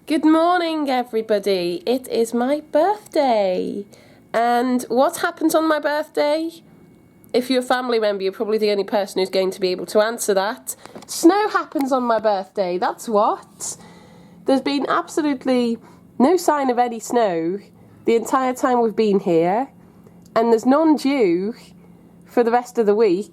Good morning, everybody. It is my birthday. And what happens on my birthday? If you're a family member, you're probably the only person who's going to be able to answer that. Snow happens on my birthday, that's what. There's been absolutely no sign of any snow the entire time we've been here. And there's none due for the rest of the week.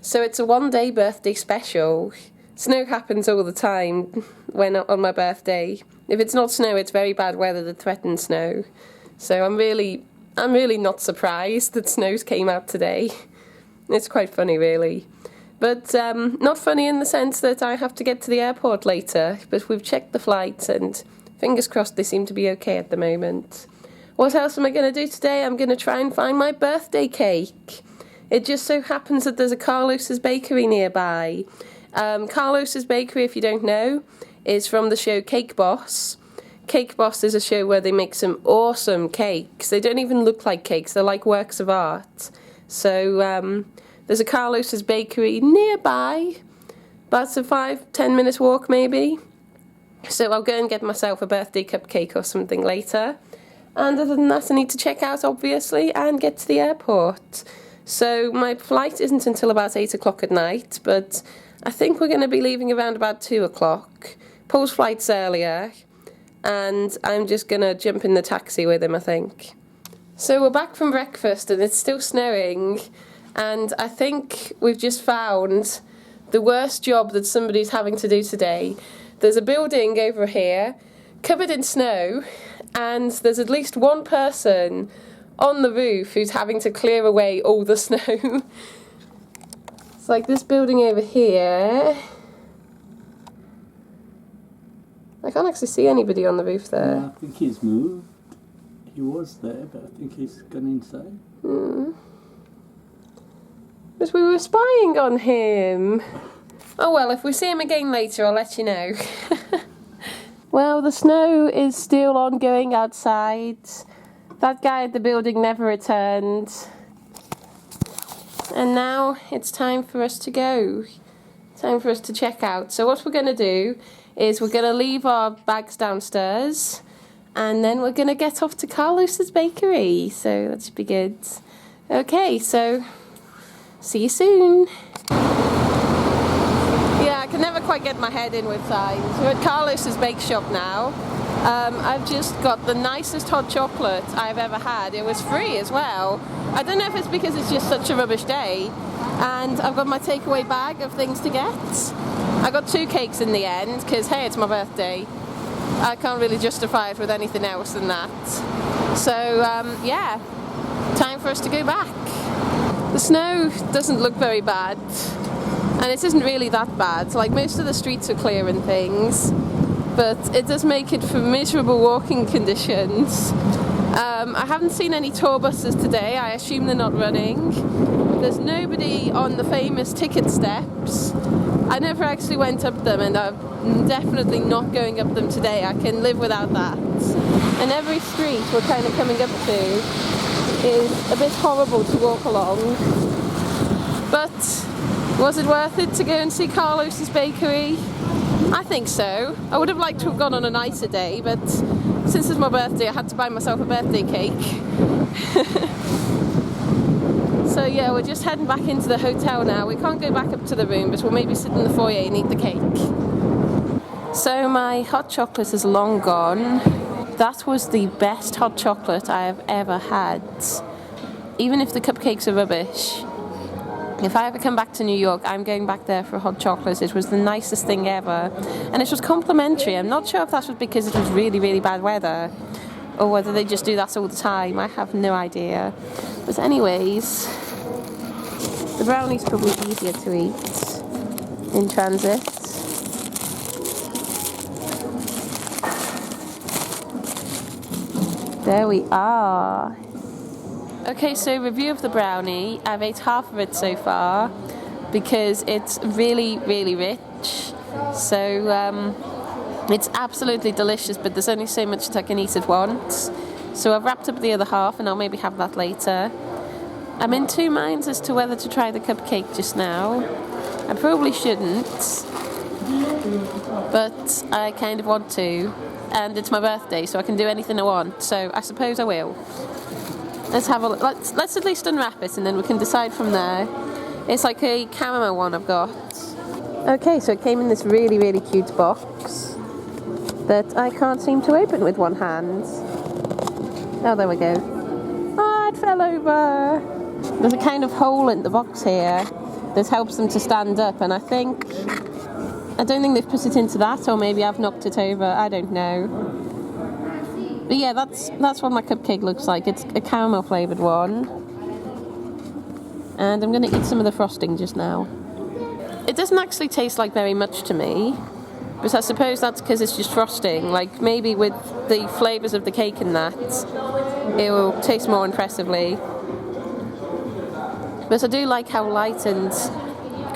So it's a one-day birthday special. Snow happens all the time when on my birthday. If it's not snow, it's very bad weather that threatens snow. So I'm really not surprised that snows came out today. It's quite funny, really. But not funny in the sense that I have to get to the airport later. But we've checked the flights and fingers crossed they seem to be okay at the moment. What else am I going to do today? I'm going to try and find my birthday cake. It just so happens that there's a Carlos's bakery nearby. Carlos's bakery, if you don't know, is from the show Cake Boss. Cake Boss is a show where they make some awesome cakes. They don't even look like cakes, they're like works of art. So there's a Carlos's bakery nearby, about a 5-10 minutes walk maybe. So I'll go and get myself a birthday cupcake or something later. And other than that, I need to check out, obviously, and get to the airport. So my flight isn't until about 8 o'clock at night, but I think we're going to be leaving around about 2 o'clock. Paul's flight's earlier, and I'm just going to jump in the taxi with him, I think. So we're back from breakfast, and it's still snowing, and I think we've just found the worst job that somebody's having to do today. There's a building over here, covered in snow, and there's at least one person on the roof who's having to clear away all the snow. It's like this building over here. I can't actually see anybody on the roof there. Yeah, I think he's moved. He was there, but I think he's gone inside. But we were spying on him. Oh well, if we see him again later, I'll let you know. Well, the snow is still ongoing outside. That guy at the building never returned. And now it's time for us to go. Time for us to check out. So what we're going to do is we're going to leave our bags downstairs and then we're going to get off to Carlos's bakery. So that should be good. Okay, so see you soon. Yeah, I can never quite get my head in with times. We're at Carlos's bake shop now. I've just got the nicest hot chocolate I've ever had. It was free as well. I don't know if it's because it's just such a rubbish day. And I've got my takeaway bag of things to get. I got 2 cakes in the end because, hey, it's my birthday. I can't really justify it with anything else than that. So, yeah, time for us to go back. The snow doesn't look very bad. And it isn't really that bad. Like, most of the streets are clear and things. But it does make it for miserable walking conditions. I haven't seen any tour buses today. I assume they're not running. There's nobody on the famous ticket steps. I never actually went up them, and I'm definitely not going up them today. I can live without that. And every street we're kind of coming up to is a bit horrible to walk along. But was it worth it to go and see Carlos's bakery? I think so. I would have liked to have gone on a nicer day, but since it's my birthday, I had to buy myself a birthday cake. So yeah, we're just heading back into the hotel now. We can't go back up to the room, but we'll maybe sit in the foyer and eat the cake. So my hot chocolate is long gone. That was the best hot chocolate I have ever had. Even if the cupcakes are rubbish. If I ever come back to New York, I'm going back there for a hot chocolate. It was the nicest thing ever. And it was complimentary. I'm not sure if that was because it was really, really bad weather or whether they just do that all the time. I have no idea. But anyways, the brownie's probably easier to eat in transit. There we are. Okay, so review of the brownie. I've ate half of it so far because it's really, really rich. So it's absolutely delicious, but there's only so much that I can eat at once. So I've wrapped up the other half and I'll maybe have that later. I'm in 2 minds as to whether to try the cupcake just now. I probably shouldn't, but I kind of want to, and it's my birthday, so I can do anything I want, so I suppose I will. Let's have a look. Let's at least unwrap it, and then we can decide from there. It's like a camo one I've got. Okay, so it came in this really, really cute box that I can't seem to open with one hand. Oh, there we go. Oh, it fell over. There's a kind of hole in the box here that helps them to stand up, and I don't think they've put it into that, or maybe I've knocked it over, I don't know. But yeah, that's what my cupcake looks like. It's a caramel flavoured one. And I'm going to eat some of the frosting just now. It doesn't actually taste like very much to me, but I suppose that's because it's just frosting. Like, maybe with the flavours of the cake and that, it will taste more impressively. But I do like how light and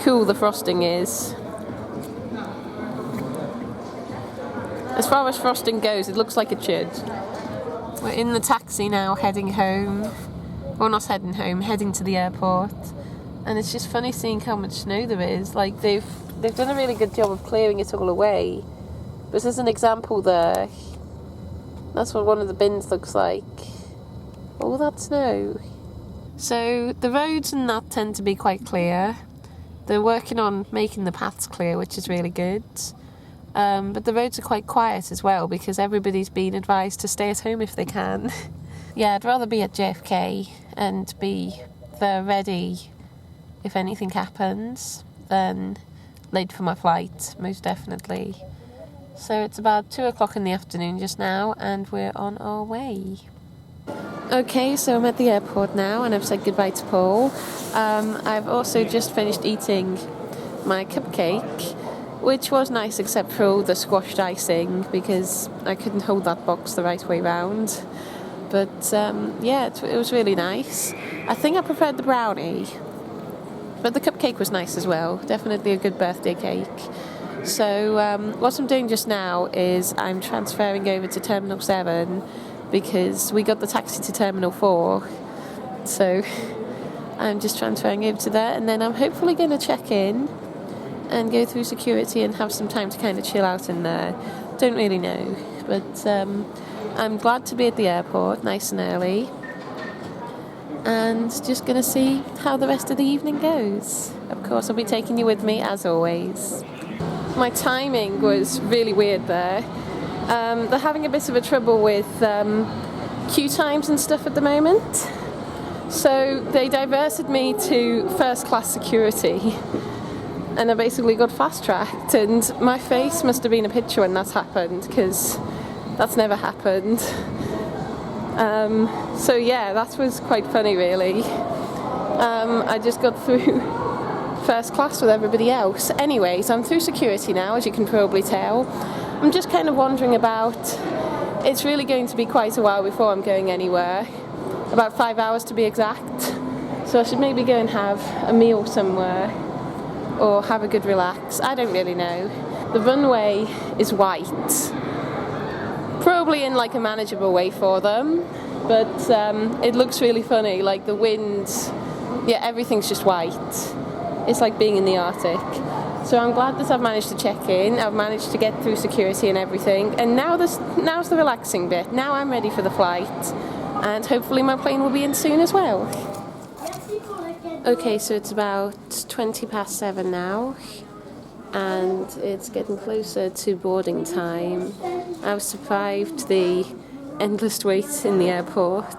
cool the frosting is. As far as frosting goes, it looks like it should. We're in the taxi now, heading home. Well, not heading home, heading to the airport. And it's just funny seeing how much snow there is. Like, they've done a really good job of clearing it all away. But there's an example there. That's what one of the bins looks like. All that snow. So the roads and that tend to be quite clear. They're working on making the paths clear, which is really good. But the roads are quite quiet as well, because everybody's been advised to stay at home if they can. Yeah, I'd rather be at JFK and be there ready if anything happens than late for my flight, most definitely. So it's about 2 o'clock in the afternoon just now, and we're on our way. Okay, so I'm at the airport now, and I've said goodbye to Paul. I've also just finished eating my cupcake, which was nice except for all the squashed icing, because I couldn't hold that box the right way round. But yeah, it was really nice. I think I preferred the brownie, but the cupcake was nice as well. Definitely a good birthday cake. So what I'm doing just now is I'm transferring over to Terminal 7, because we got the taxi to Terminal 4. So I'm just transferring over to there, and then I'm hopefully going to check in and go through security and have some time to kind of chill out in there. Don't really know, but I'm glad to be at the airport nice and early, and just going to see how the rest of the evening goes. Of course, I'll be taking you with me as always. My timing was really weird there. They're having a bit of a trouble with queue times and stuff at the moment, so they diverted me to first class security, and I basically got fast-tracked, and my face must have been a picture when that happened, because that's never happened. So yeah, that was quite funny really. I just got through first class with everybody else. Anyways, I'm through security now, as you can probably tell. I'm just kind of wandering about. It's really going to be quite a while before I'm going anywhere. About 5 hours to be exact. So I should maybe go and have a meal somewhere, or have a good relax. I don't really know. The runway is white. Probably in like a manageable way for them, but it looks really funny. Like the wind, yeah, everything's just white. It's like being in the Arctic. So I'm glad that I've managed to check in. I've managed to get through security and everything. And now's the relaxing bit. Now I'm ready for the flight, and hopefully my plane will be in soon as well. Okay, so it's about 7:20 now, and it's getting closer to boarding time. I've survived the endless wait in the airport,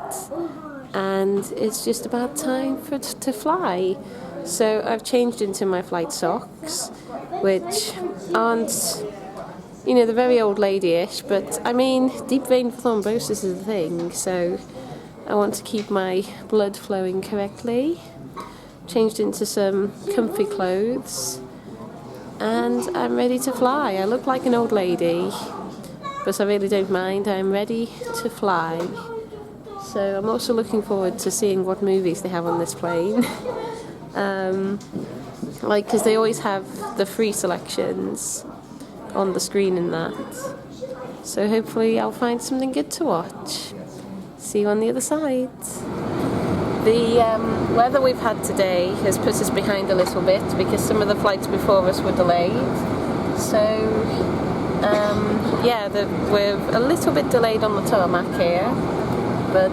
and it's just about time for it to fly. So I've changed into my flight socks, which aren't, they're very old lady-ish, but I mean, deep vein thrombosis is a thing, so I want to keep my blood flowing correctly. Changed into some comfy clothes, and I'm ready to fly. I look like an old lady, but I really don't mind. I'm ready to fly. So I'm also looking forward to seeing what movies they have on this plane. Because they always have the free selections on the screen and that. So hopefully I'll find something good to watch. See you on the other side. The weather we've had today has put us behind a little bit, because some of the flights before us were delayed. So yeah, we're a little bit delayed on the tarmac here, but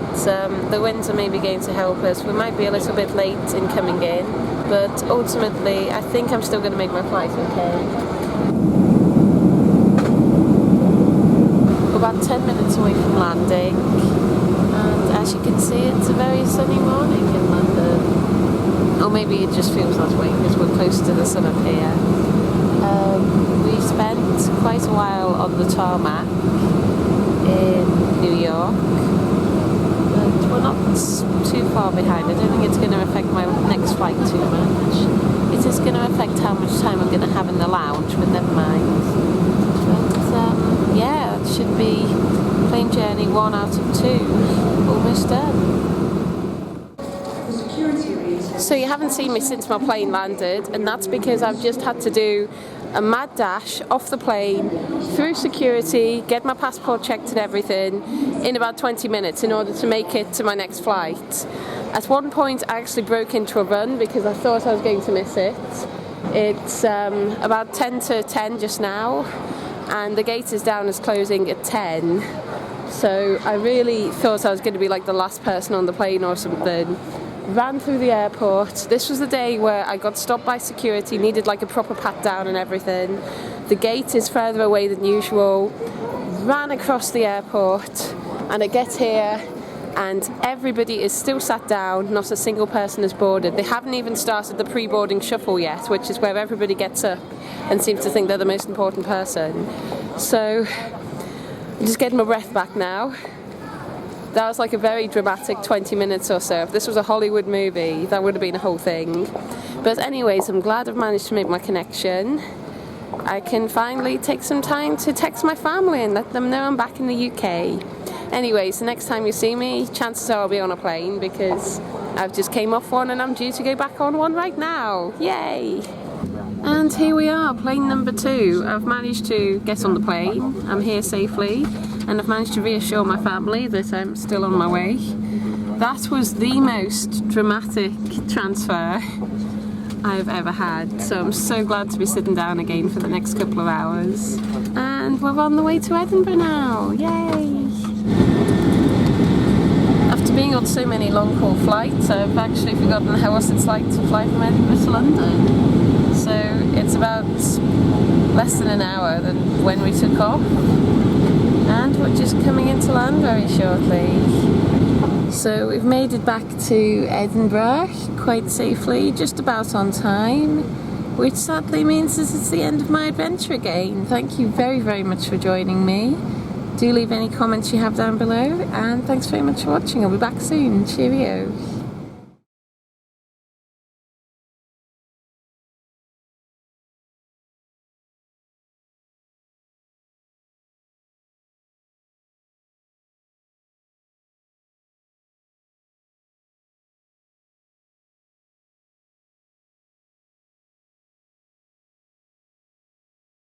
the winds are maybe going to help us. We might be a little bit late in coming in, but ultimately I think I'm still going to make my flight okay. We're about 10 minutes away from landing, and as you can see, it's a very sunny morning in London. Or maybe it just feels that way because we're close to the sun up here. We spent quite a while on the tarmac in New York, but we're not too far behind. I don't think it's going to affect my next flight too much. It is going to affect how much time I'm going to have in the lounge, but never mind. But yeah, it should be plane journey 1 out of 2, almost done. So you haven't seen me since my plane landed, and that's because I've just had to do a mad dash off the plane, through security, get my passport checked and everything in about 20 minutes in order to make it to my next flight. At one point I actually broke into a run because I thought I was going to miss it. It's about 10 to 10 just now, and the gate is down as closing at 10. So I really thought I was going to be like the last person on the plane or something. Ran through the airport. This was the day where I got stopped by security, needed like a proper pat down and everything. The gate is further away than usual. Ran across the airport, and I get here and everybody is still sat down, not a single person is boarded. They haven't even started the pre-boarding shuffle yet, which is where everybody gets up and seems to think they're the most important person. So I'm just getting my breath back now. That was like a very dramatic 20 minutes or so. If this was a Hollywood movie, that would have been a whole thing. But anyways, I'm glad I've managed to make my connection. I can finally take some time to text my family and let them know I'm back in the UK. Anyways, the next time you see me, chances are I'll be on a plane because I've just came off one and I'm due to go back on one right now. Yay! And here we are, plane number 2. I've managed to get on the plane. I'm here safely. And I've managed to reassure my family that I'm still on my way. That was the most dramatic transfer I've ever had, so I'm so glad to be sitting down again for the next couple of hours. And we're on the way to Edinburgh now, yay! After being on so many long haul flights, I've actually forgotten how else it's like to fly from Edinburgh to London. So it's about less than an hour than when we took off. And we're just coming into land very shortly. So we've made it back to Edinburgh quite safely, just about on time, which sadly means this is the end of my adventure again. Thank you very, very much for joining me. Do leave any comments you have down below, and thanks very much for watching. I'll be back soon. Cheerio.